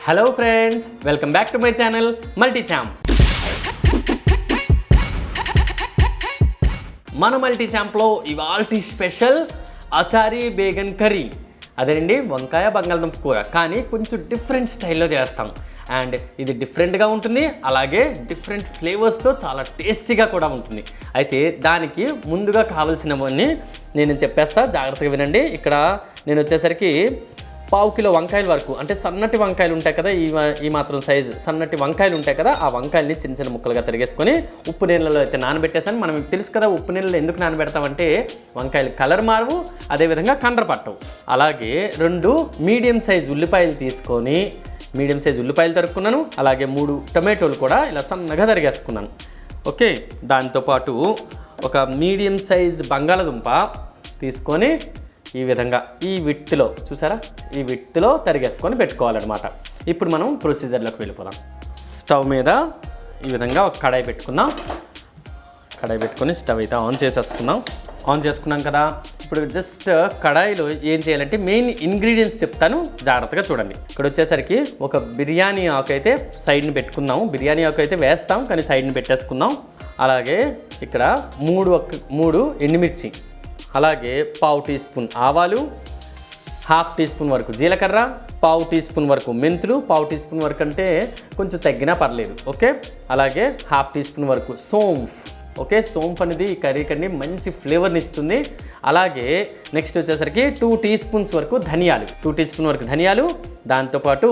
Hello friends, welcome back to my channel multi champ. మన multi ఛాంప్లో ఇవాల్టి special achari బేగన్ curry. అదేనండి, వంకాయ బంగాళదుంప కూర, కానీ కొంచెం డిఫరెంట్ స్టైల్లో చేస్తాం. అండ్ ఇది డిఫరెంట్గా ఉంటుంది, అలాగే డిఫరెంట్ ఫ్లేవర్స్తో చాలా టేస్టీగా కూడా ఉంటుంది. అయితే దానికి ముందుగా కావాల్సినవన్నీ నేను చెప్పేస్తా, జాగ్రత్తగా వినండి. ఇక్కడ నేను వచ్చేసరికి 1/2 కిలో వంకాయల వరకు, అంటే సన్నటి వంకాయలు ఉంటాయి కదా, ఈ మాత్రం సైజు సన్నటి వంకాయలు ఉంటాయి కదా, ఆ వంకాయల్ని చిన్న చిన్న ముక్కలుగా తరిగేసుకొని ఉప్పు నీళ్ళలో అయితే నానబెట్టేసాను. మనం తెలుసు కదా, ఉప్పు నీళ్ళలో ఎందుకు నానబెడతామంటే వంకాయలు కలర్ మారవు, అదేవిధంగా కండ్ర పట్టవు. అలాగే 2 మీడియం సైజ్ ఉల్లిపాయలు తీసుకొని మీడియం సైజ్ ఉల్లిపాయలు తరుక్కున్నాను. అలాగే 3 టొమాటోలు కూడా ఇలా సన్నగా తరిగేసుకున్నాను. ఓకే, దాంతోపాటు ఒక మీడియం సైజ్ బంగాళదుంప తీసుకొని ఈ విధంగా ఈ విత్తులో చూసారా, ఈ విత్తులో తరిగేసుకొని పెట్టుకోవాలన్నమాట. ఇప్పుడు మనం ప్రొసీజర్లోకి వెళ్ళిపోదాం. స్టవ్ మీద ఈ విధంగా ఒక కడాయి పెట్టుకుందాం. కడాయి పెట్టుకొని స్టవ్ అయితే ఆన్ చేసుకున్నాం కదా. ఇప్పుడు జస్ట్ కడాయిలో ఏం చేయాలంటే మెయిన్ ఇంగ్రీడియంట్స్ చెప్తాను, జాగ్రత్తగా చూడండి. ఇక్కడ వచ్చేసరికి ఒక బిర్యానీ ఆకు అయితే సైడ్ని పెట్టుకుందాం. బిర్యానీ ఆకు అయితే వేస్తాం, కానీ సైడ్ని పెట్టేసుకుందాం. అలాగే ఇక్కడ 3 ఎండుమిర్చి, అలాగే 1/2 టీ స్పూన్ ఆవాలు, 1/2 టీ స్పూన్ వరకు జీలకర్ర, 1/2 టీ స్పూన్ వరకు మెంతులు, 1/2 టీ స్పూన్ వరకు అంటే కొంచెం తగ్గినా పర్లేదు. ఓకే, అలాగే 1/2 టీ స్పూన్ వరకు సోంఫ్. ఓకే, సోంఫ్ అనేది ఈ కర్రీకి మంచి ఫ్లేవర్ని ఇస్తుంది. అలాగే నెక్స్ట్ వచ్చేసరికి 2 టీ స్పూన్స్ వరకు ధనియాలు, 2 టీ స్పూన్ వరకు ధనియాలు, దాంతోపాటు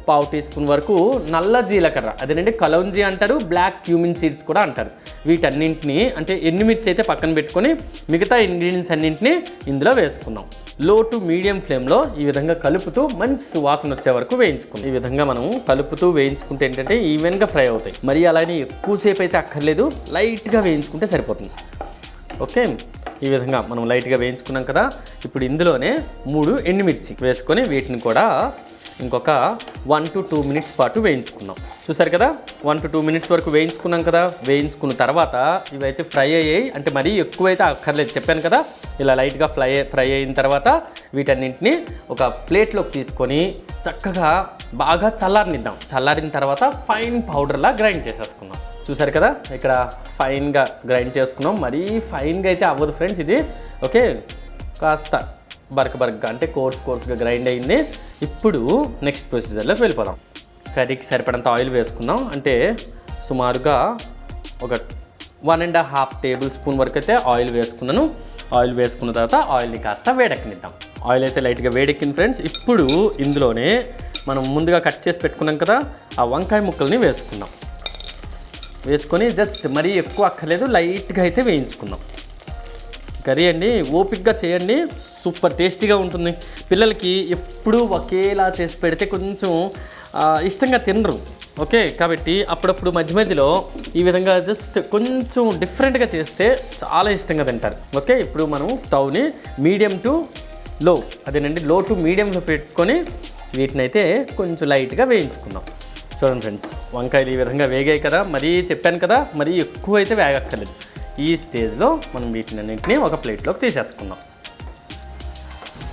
1/2 టీ స్పూన్ వరకు నల్ల జీలకర్ర, అదేనండి కలౌంజీ అంటారు, బ్లాక్ క్యూమిన్ సీడ్స్ కూడా అంటారు. వీటన్నింటినీ అంటే ఎండుమిర్చి అయితే పక్కన పెట్టుకొని మిగతా ఇంగ్రీడియంట్స్ అన్నింటినీ ఇందులో వేసుకుందాం. లో టు మీడియం ఫ్లేమ్లో ఈ విధంగా కలుపుతూ మంచి సువాసన వచ్చే వరకు వేయించుకుందాం. ఈ విధంగా మనం కలుపుతూ వేయించుకుంటే ఏంటంటే ఈవెన్గా ఫ్రై అవుతాయి. మరి అలానే ఎక్కువసేపు అయితే అక్కర్లేదు, లైట్గా వేయించుకుంటే సరిపోతుంది. ఓకే, ఈ విధంగా మనం లైట్గా వేయించుకున్నాం కదా. ఇప్పుడు ఇందులోనే 3 ఎండుమిర్చి వేసుకొని వీటిని కూడా ఇంకొక 1 to 2 మినిట్స్ పాటు వేయించుకుందాం. చూసారు కదా, 1 to 2 మినిట్స్ వరకు వేయించుకున్నాం కదా. వేయించుకున్న తర్వాత ఇవైతే ఫ్రై అయ్యాయి, అంటే మరీ ఎక్కువైతే అక్కర్లేదు చెప్పాను కదా. ఇలా లైట్గా ఫ్రై అయిన తర్వాత వీటన్నింటినీ ఒక ప్లేట్లోకి తీసుకొని చక్కగా బాగా చల్లారనిద్దాం. చల్లారిన తర్వాత ఫైన్ పౌడర్లా గ్రైండ్ చేసేసుకుందాం. చూసారు కదా, ఇక్కడ ఫైన్గా గ్రైండ్ చేసుకున్నాం. మరీ ఫైన్గా అయితే అవ్వదు ఫ్రెండ్స్ ఇది. ఓకే, కాస్త బరకగా అంటే కోర్స్గా గ్రైండ్ అయింది. ఇప్పుడు నెక్స్ట్ ప్రొసీజర్లోకి వెళ్ళిపోదాం. కర్రీకి సరిపడంత ఆయిల్ వేసుకుందాం. అంటే సుమారుగా ఒక 1.5 టేబుల్ స్పూన్ వరకు అయితే ఆయిల్ వేసుకున్నాను. ఆయిల్ వేసుకున్న తర్వాత ఆయిల్ని కాస్త వేడెక్కనిద్దాం. ఆయిల్ అయితే లైట్గా వేడెక్కింది ఫ్రెండ్స్. ఇప్పుడు ఇందులోనే మనం ముందుగా కట్ చేసి పెట్టుకున్నాం కదా, ఆ వంకాయ ముక్కల్ని వేసుకుందాం. వేసుకొని జస్ట్ మరీ ఎక్కువ అక్కర్లేదు, లైట్గా అయితే వేయించుకుందాం. కర్రీ అండి ఓపిక్గా చేయండి, సూపర్ టేస్టీగా ఉంటుంది. పిల్లలకి ఎప్పుడూ ఒకేలా చేసి పెడితే కొంచెం ఇష్టంగా తినరు. ఓకే, కాబట్టి అప్పుడప్పుడు మధ్యలో ఈ విధంగా జస్ట్ కొంచెం డిఫరెంట్గా చేస్తే చాలా ఇష్టంగా తింటారు. ఓకే, ఇప్పుడు మనం స్టవ్ని మీడియం టు లో, అదేనండి లో టు మీడియంలో పెట్టుకొని వీటినైతే కొంచెం లైట్గా వేయించుకుందాం. చూడండి ఫ్రెండ్స్, వంకాయలు ఈ విధంగా వేగాయి కదా. మరీ చెప్పాను కదా, మరీ ఎక్కువ అయితే వేగక్కర్లేదు. ఈ స్టేజ్లో మనం వీటినన్నింటినీ ఒక ప్లేట్లోకి తీసేసుకుందాం.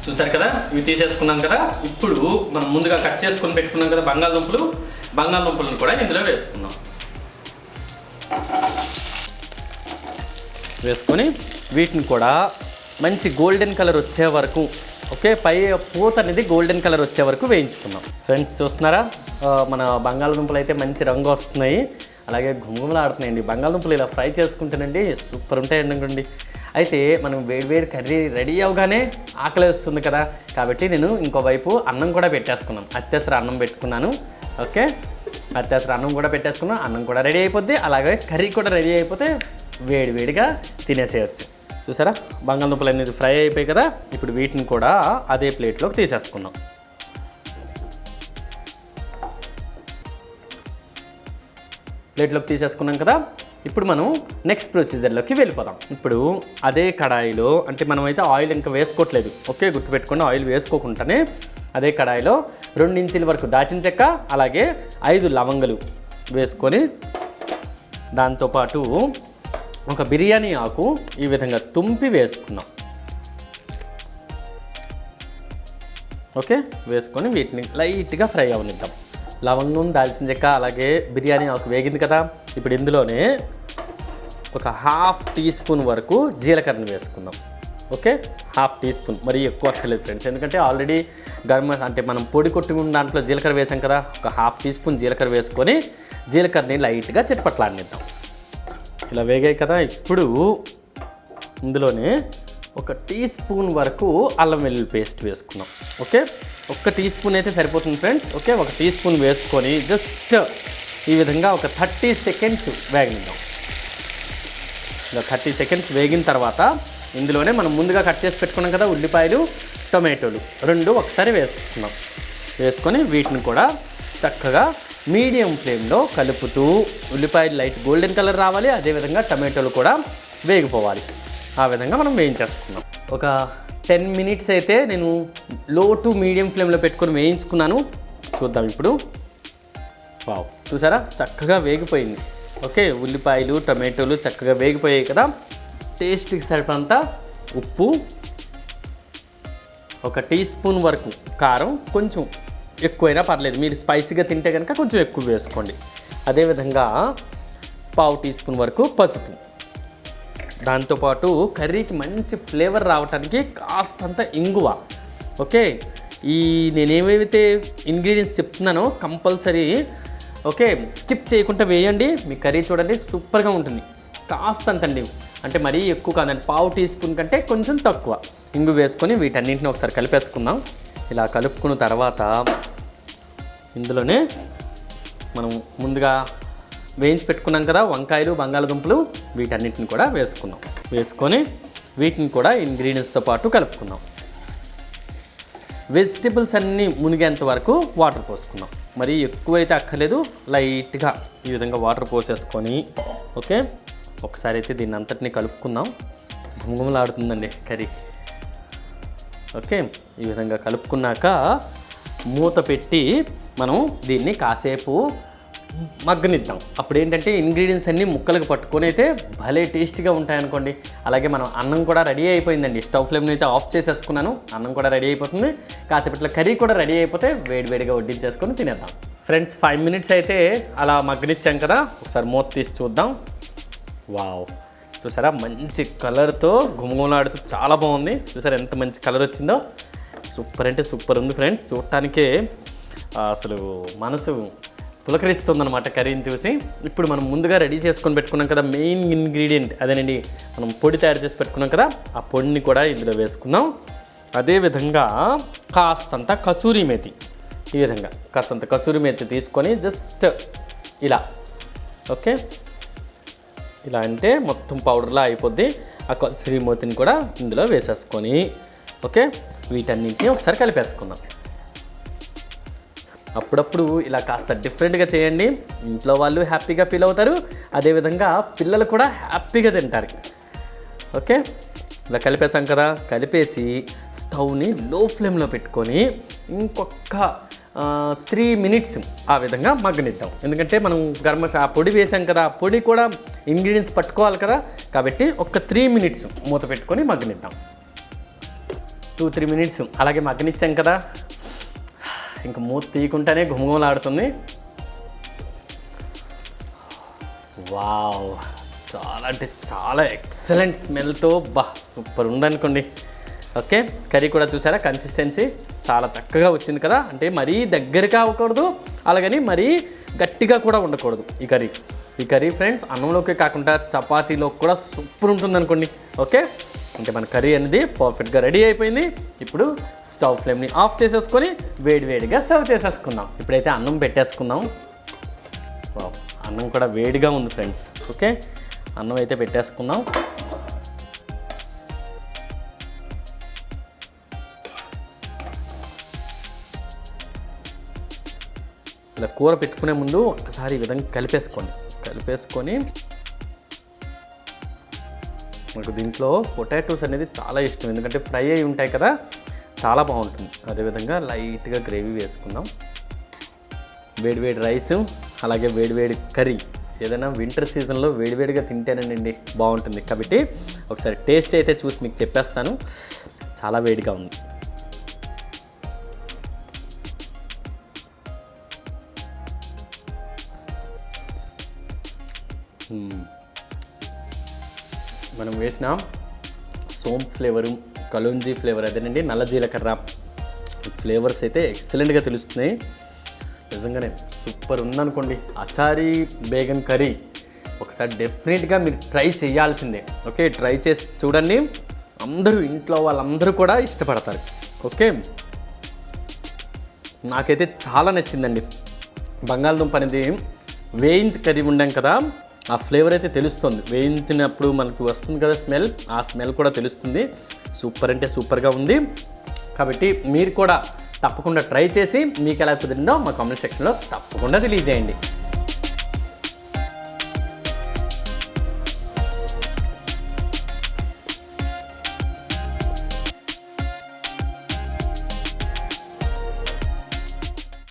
చూసారు కదా, ఇవి తీసేసుకున్నాం కదా. ఇప్పుడు మనం ముందుగా కట్ చేసుకొని పెట్టుకున్నాం కదా బంగాళదుంపలను కూడా ఇందులో వేసుకుందాం. వేసుకొని వీటిని కూడా మంచి గోల్డెన్ కలర్ వచ్చే వరకు, ఓకే, పై పూత అనేది గోల్డెన్ కలర్ వచ్చే వరకు వేయించుకుందాం. ఫ్రెండ్స్ చూస్తున్నారా, మన బంగాళదుంపలు అయితే మంచి రంగు వస్తున్నాయి, అలాగే గుమగుమలాడుతున్నాయండి. బంగాళదుంపలు ఇలా ఫ్రై చేసుకుంటేనండి సూపర్ ఉంటాయండి అనుకోండి. అయితే మనం వేడివేడి కర్రీ రెడీ అవగానే ఆకలి వస్తుంది కదా, కాబట్టి నేను ఇంకోవైపు అన్నం కూడా పెట్టేసుకున్నాను. అత్యవసర అన్నం పెట్టుకున్నాను. ఓకే, అత్యవసర అన్నం కూడా పెట్టేసుకున్నాను. అన్నం కూడా రెడీ అయిపోద్ది, అలాగే కర్రీ కూడా రెడీ అయిపోతే వేడివేడిగా తినేసేయచ్చు. చూసారా, బంగాళదుంపలు అనేది ఫ్రై అయిపోయాయి కదా. ఇప్పుడు వీటిని కూడా అదే ప్లేట్లోకి తీసేసుకుందాం. ప్లేట్లోకి తీసేసుకున్నాం కదా. ఇప్పుడు మనం నెక్స్ట్ ప్రొసీజర్లోకి వెళ్ళిపోదాం. ఇప్పుడు అదే కడాయిలో, అంటే మనమైతే ఆయిల్ ఇంకా వేసుకోవట్లేదు. ఓకే, గుర్తుపెట్టుకోండి, ఆయిల్ వేసుకోకుండానే అదే కడాయిలో 2 ఇంచుల వరకు దాచిన చెక్క, అలాగే 5 లవంగలు వేసుకొని దాంతోపాటు ఒక బిర్యానీ ఆకు ఈ విధంగా తుంపి వేసుకున్నాం. ఓకే, వేసుకొని వీటిని లైట్గా ఫ్రై అవనిద్దాం. లవంగం, దాల్చిన చెక్క, అలాగే బిర్యానీ ఆకు వేగింది కదా. ఇప్పుడు ఇందులోనే ఒక 1/2 టీ స్పూన్ వరకు జీలకర్రను వేసుకుందాం. ఓకే, 1/2 టీ స్పూన్, మరీ ఎక్కువ అక్కర్లేదు ఫ్రెండ్స్, ఎందుకంటే ఆల్రెడీ అంటే మనం పొడి కొట్టుకున్న దాంట్లో జీలకర్ర వేసాం కదా. ఒక 1/2 టీ స్పూన్ జీలకర్ర వేసుకొని జీలకర్రని లైట్గా చిటపట్లాడిద్దాం. ఇలా వేగాయి కదా. ఇప్పుడు ఇందులోనే ఒక టీ స్పూన్ వరకు అల్లం వెల్లుల్లి పేస్ట్ వేసుకుందాం. ఓకే, 1 టీ స్పూన్ అయితే సరిపోతుంది ఫ్రెండ్స్. ఓకే, 1 టీ స్పూన్ వేసుకొని జస్ట్ ఈ విధంగా ఒక 30 సెకండ్స్ వేగనిద్దాం. ఇలా 30 సెకండ్స్ వేగిన తర్వాత ఇందులోనే మనం ముందుగా కట్ చేసి పెట్టుకున్నాం కదా ఉల్లిపాయలు, టొమాటోలు 2 ఒకసారి వేసుకున్నాం. వేసుకొని వీటిని కూడా చక్కగా మీడియం ఫ్లేమ్లో కలుపుతూ, ఉల్లిపాయలు లైట్ గోల్డెన్ కలర్ రావాలి, అదేవిధంగా టమాటోలు కూడా వేగిపోవాలి. ఆ విధంగా మనం వేయించేసుకున్నాం. ఒక 10 మినిట్స్ అయితే నేను లో టు మీడియం ఫ్లేమ్లో పెట్టుకొని వేయించుకున్నాను. చూద్దాం ఇప్పుడు. వావ్, చూసారా చక్కగా వేగిపోయింది. ఓకే, ఉల్లిపాయలు, టమాటోలు చక్కగా వేగిపోయాయి కదా. టేస్ట్కి సరిపడంత ఉప్పు, 1 టీ స్పూన్ వరకు కారం, కొంచెం ఎక్కువైనా పర్లేదు, మీరు స్పైసీగా తింటే కనుక కొంచెం ఎక్కువ వేసుకోండి. అదేవిధంగా 1/2 టీ స్పూన్ వరకు పసుపు. దాంతోపాటు కర్రీకి మంచి ఫ్లేవర్ రావడానికి కాస్తంత ఇంగువ. ఓకే, నేనేమైతే ఇంగ్రీడియంట్స్ చెప్తున్నానో కంపల్సరీ ఓకే స్కిప్ చేయకుండా వేయండి. మీ కర్రీ చూడండి సూపర్గా ఉంటుంది. కాస్తంతండి, అంటే మరీ ఎక్కువ కాదండి, 1/2 టీ స్పూన్ కంటే కొంచెం తక్కువ ఇంగు వేసుకొని వీటన్నింటిని ఒకసారి కలిపేసుకుందాం. ఇలా కలుపుకున్న తర్వాత ఇందులోనే మనం ముందుగా వేయించి పెట్టుకున్నాం కదా వంకాయలు, బంగాళదుంపలు, వీటన్నిటిని కూడా వేసుకుందాం. వేసుకొని వీటిని కూడా ఇంగ్రీడియంట్స్తో పాటు కలుపుకుందాం. వెజిటబుల్స్ అన్నీ మునిగేంత వరకు వాటర్ పోసుకుందాం. మరీ ఎక్కువైతే అక్కర్లేదు, లైట్గా ఈ విధంగా వాటర్ పోసేసుకొని ఓకే ఒకసారి అయితే దీన్ని అంతటినీ కలుపుకుందాం. గుమగుమలాడుతుందండి కర్రీ. ఓకే, ఈ విధంగా కలుపుకున్నాక మూత పెట్టి మనం దీన్ని కాసేపు మగ్గనిద్దాం. అప్పుడు ఏంటంటే ఇంగ్రీడియంట్స్ అన్నీ ముక్కలకు పట్టుకొని అయితే భలే టేస్టీగా ఉంటాయనుకోండి. అలాగే మనం అన్నం కూడా రెడీ అయిపోయిందండి. స్టవ్ ఫ్లేమ్ని అయితే ఆఫ్ చేసేసుకున్నాను. అన్నం కూడా రెడీ అయిపోతుంది. కాసేపట్లో కర్రీ కూడా రెడీ అయిపోతే వేడివేడిగా వడ్డించేసుకొని తినేద్దాం. ఫ్రెండ్స్ 5 మినిట్స్ అయితే అలా మగ్గనిచ్చాం కదా. ఒకసారి మూత తీసి చూద్దాం. వావ్, చూసారా మంచి కలర్తో గుమగుమలాడుతూ చాలా బాగుంది. చూసారా ఎంత మంచి కలర్ వచ్చిందో. సూపర్ అంటే సూపర్ ఉంది ఫ్రెండ్స్. చూడటానికే అసలు మనసు పులకరిస్తుందన్నమాట కర్రీని చూసి. ఇప్పుడు మనం ముందుగా రెడీ చేసుకొని పెట్టుకున్నాం కదా మెయిన్ ఇంగ్రీడియంట్, అదేనండి మనం పొడి తయారు చేసి పెట్టుకున్నాం కదా, ఆ పొడిని కూడా ఇందులో వేసుకుందాం. అదేవిధంగా కాస్తంత కసూరి మేతి, ఈ విధంగా కాస్తంత కసూరి మేతి తీసుకొని జస్ట్ ఇలా ఓకే ఇలా అంటే మొత్తం పౌడర్లా అయిపోద్ది. ఆ కసూరి మేతిని కూడా ఇందులో వేసేసుకొని ఓకే వీటన్నింటినీ ఒకసారి కలిపేసుకుందాం. అప్పుడప్పుడు ఇలా కాస్త డిఫరెంట్గా చేయండి. ఇంట్లో వాళ్ళు హ్యాపీగా ఫీల్ అవుతారు, అదేవిధంగా పిల్లలు కూడా హ్యాపీగా తింటారు. ఓకే, ఇలా కలిపేసాం కదా. కలిపేసి స్టవ్ని లో ఫ్లేమ్లో పెట్టుకొని ఇంకొక 3 మినిట్స్ ఆ విధంగా మగ్గనిద్దాం. ఎందుకంటే మనం గరం మసాలా పొడి వేసాం కదా, ఆ పొడి కూడా ఇంగ్రీడియంట్స్ పట్టుకోవాలి కదా, కాబట్టి ఒక 3 మినిట్స్ మూత పెట్టుకొని మగ్గనిద్దాం. 2-3 మినిట్స్ అలాగే మగ్గనిచ్చాం కదా. ఇంకా మూత తీయకుండానే గుమగుమలాడుతుంది. వావ్, చాలా అంటే చాలా ఎక్సలెంట్ స్మెల్తో సూపర్ ఉందనుకోండి. ఓకే, కర్రీ కూడా చూసారా కన్సిస్టెన్సీ చాలా చక్కగా వచ్చింది కదా. అంటే మరీ దగ్గరగా అవ్వకూడదు, అలాగని మరీ గట్టిగా కూడా ఉండకూడదు ఈ కర్రీ ఫ్రెండ్స్. అన్నంలోకి కాకుండా చపాతీలోకి కూడా సూపర్ ఉంటుంది అనుకోండి. ఓకే, అంటే మన కర్రీ అనేది పర్ఫెక్ట్గా రెడీ అయిపోయింది. ఇప్పుడు స్టవ్ ఫ్లేమ్ని ఆఫ్ చేసేసుకొని వేడివేడిగా సర్వ్ చేసేసుకుందాం. ఇప్పుడైతే అన్నం పెట్టేసుకుందాం. అన్నం కూడా వేడిగా ఉంది ఫ్రెండ్స్. ఓకే, అన్నం అయితే పెట్టేసుకుందాం. ఇలా కూర పెట్టుకునే ముందు ఒక్కసారి ఈ విధంగా కలిపేసుకొని నాకు దీంట్లో పొటాటోస్ అనేది చాలా ఇష్టం, ఎందుకంటే ఫ్రై అయి ఉంటాయి కదా, చాలా బాగుంటుంది. అదేవిధంగా లైట్గా గ్రేవీ వేసుకుందాం. వేడివేడి రైసు, అలాగే వేడివేడి కర్రీ. ఏదైనా వింటర్ సీజన్లో వేడివేడిగా తింటేనండి బాగుంటుంది. కాబట్టి ఒకసారి టేస్ట్ అయితే చూసి మీకు చెప్పేస్తాను. చాలా వేడిగా ఉంది. మనం వేసిన సోంపు ఫ్లేవరు, కలుంజీ ఫ్లేవర్ అదేనండి, నల్ల జీలకర్ర ఫ్లేవర్స్ అయితే ఎక్సలెంట్గా తెలుస్తున్నాయి. నిజంగానే సూపర్ ఉందనుకోండి అచారీ బేగన్ కర్రీ. ఒకసారి డెఫినెట్గా మీరు ట్రై చేయాల్సిందే. ఓకే, ట్రై చేసి చూడండి, అందరూ ఇంట్లో వాళ్ళందరూ కూడా ఇష్టపడతారు. ఓకే, నాకైతే చాలా నచ్చిందండి. బంగాళదుంప అనేది వేయించి కర్రీ ఉండాం కదా, ఆ ఫ్లేవర్ అయితే తెలుస్తుంది. వేయించినప్పుడు మనకు వస్తుంది కదా స్మెల్, ఆ స్మెల్ కూడా తెలుస్తుంది. సూపర్ అంటే సూపర్గా ఉంది. కాబట్టి మీరు కూడా తప్పకుండా ట్రై చేసి మీకు ఎలా కుదిరిందో మా కామెంట్ సెక్షన్లో తప్పకుండా తెలియజేయండి.